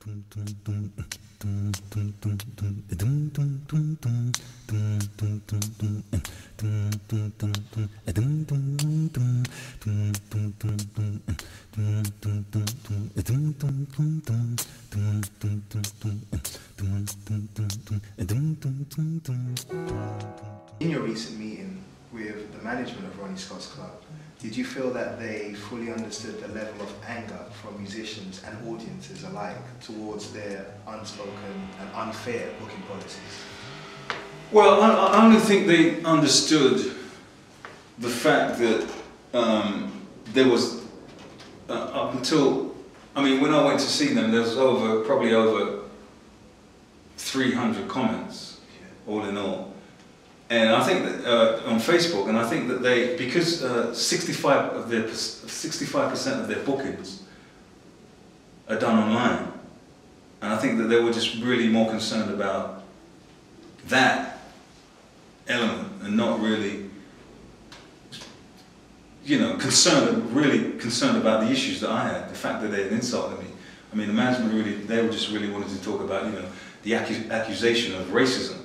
In your recent meeting with the management of Ronnie Scott's club, did you feel that they fully understood the level of anger from musicians and audiences alike towards their unspoken and unfair booking policies? Well, I only think they understood the fact that there was, up until, I mean, when I went to see them, there was probably over 300 comments, all in all. And I think that on Facebook, and I think that they, because 65% of their bookings are done online, and I think that they were just really more concerned about that element and not really, you know, really concerned about the issues that I had, the fact that they had insulted me. I mean, the management really, they were just really wanted to talk about, you know, the accusation of racism.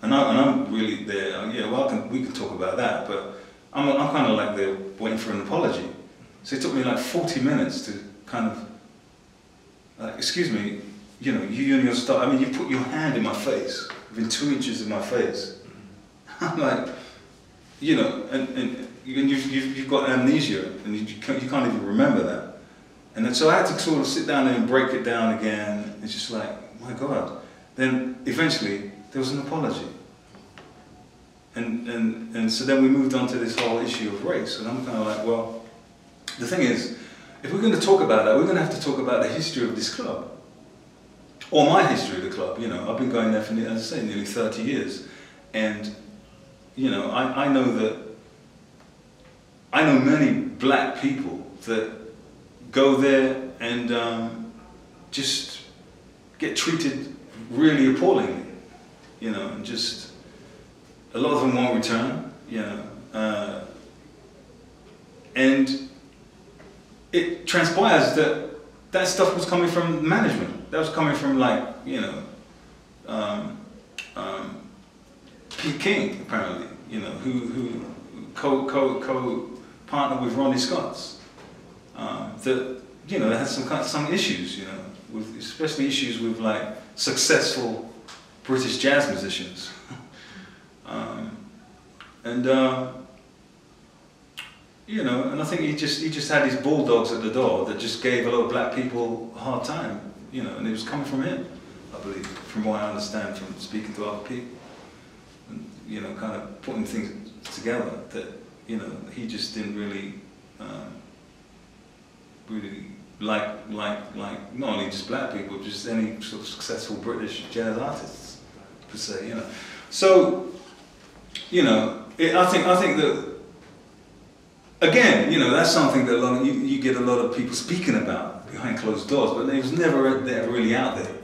And I'm really there, yeah, well, we can talk about that, but I'm kind of like they're waiting for an apology. So it took me like 40 minutes to kind of, like, excuse me, you know, you and your stuff, I mean, you put your hand in my face, within 2 inches of my face. I'm like, you know, and you've got amnesia, and you can't even remember that. And then, so I had to sort of sit down there and break it down again. It's just like, my God. Then eventually, there was an apology. And so then we moved on to this whole issue of race. And I'm kind of like, well, the thing is, if we're going to talk about that, we're going to have to talk about the history of this club. Or my history of the club. You know, I've been going there for, as I say, nearly 30 years. And, you know, I know that, I know many black people that go there and just get treated really appallingly. You know, and just, a lot of them won't return, you know, and it transpires that that stuff was coming from management. That was coming from, like, you know, Pete King, apparently, you know, who co-partnered with Ronnie Scott's, that, you know, they had some issues, you know, with, especially issues with, like, successful British jazz musicians. You know, and I think he just had these bulldogs at the door that just gave a lot of black people a hard time, you know, and it was coming from him, I believe, from what I understand from speaking to other people, and, you know, kind of putting things together that, you know, he just didn't really, like not only just black people, just any sort of successful British jazz artists, per se, you know. So, you know, I think that, again, you know, that's something that you get a lot of people speaking about behind closed doors, but it was never really out there.